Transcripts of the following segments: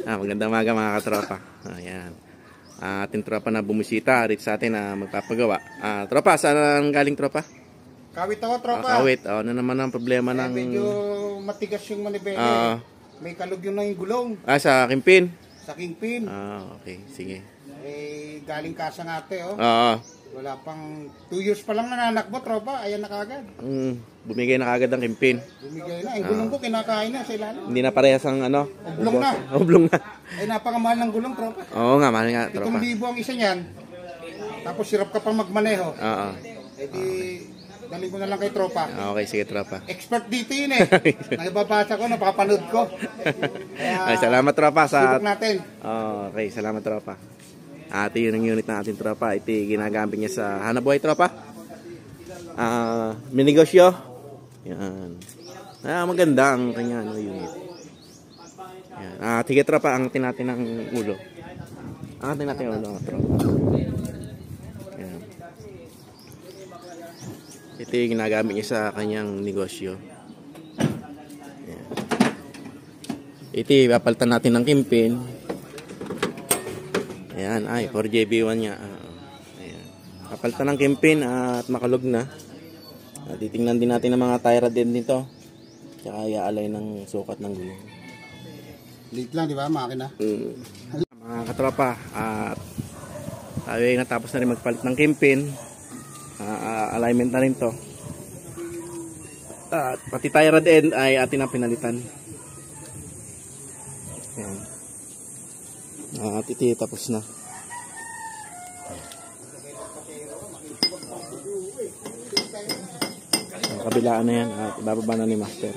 Magandang umaga mga katropa. Ayan. Ating tropa na bumisita rin sa atin na magpapagawa. Tropa, saan galing tropa? Kawit ako, tropa. Kawit. Ano naman ang problema ng... Medyo matigas yung manibela. May kalugyo na yung gulong. Sa Kingpin? Sa Kingpin. Okay. Sige. Galing Kasang Ate, oh. Wala pang 2 years pa lang nananakbo, tropa. Ayan na kagad. Bumigay na kagad ang Kingpin. Bumigay na. Yung gulong ko kinakain na sa ilalim. Hindi na parehas ang ano? Oblong na. Oblong na. Napakamahal ng gulong, tropa. Oo nga, mahal nga, tropa. 7,000 ang isa niyan. Tapos sirap ka pang magmaneho. Di, dali ko na lang kay tropa. Okay, sige, tropa. Expert dito yun eh. Nababasa ko, napapanood ko. Ay, salamat, tropa. Subok natin. Okay, salamat, tropa. Ito yun ang unit ng ating tropa. Ito ginagamit niya sa hanapbuhay, tropa. Minegosyo. Yan. Maganda ang kanya unit. Yan. Sige, tropa, ang natin ng ulo. Ang natin ng ulo, tropa. Yan. Ito yung ginagamit niya sa kanyang negosyo. Yan. Ito, papalitan natin ng Kingpin. Ayan, 4JB1 niya. Ayan. Kapalitan ng Kingpin at makalog na. Titingnan din natin ang mga tie rod din nito. Tsaka iaalay ng sukat ng gulong. Late lang, di ba, makina? Mga katropa, tayo ay natapos na rin magpalit ng Kingpin. Alignment na rin to. At pati tie rod end ay atin ang pinalitan. Ayan. At iti tapos na. Ang kabilaan na yan at ibababa na ni Master.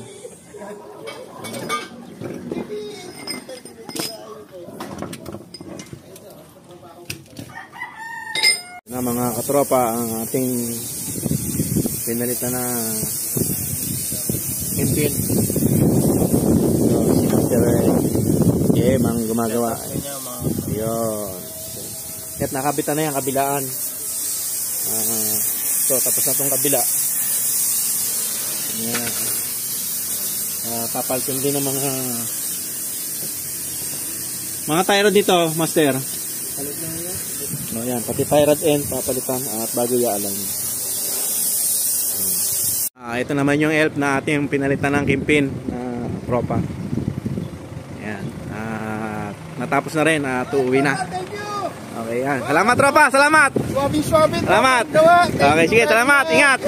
Na mga katropa, ang ating pinalitan na Kingpin. So, si Master ang gumagawa. Yun. At nakabitan na yan kabilaan. So tapos na itong kabila. Papalitan din ng mga tie rod dito, Master. Palit lang yan. Yan, pati tie rod end papalitan at bago i-align. Ito naman yung elf na ating pinalitan ng Kingpin na tropa. Yan. Natapos na rin at uuwi na. Okay, yan. Salamat, tropa. Salamat. Swabing-swabing. Salamat. Okay, sige. Salamat. Ingat.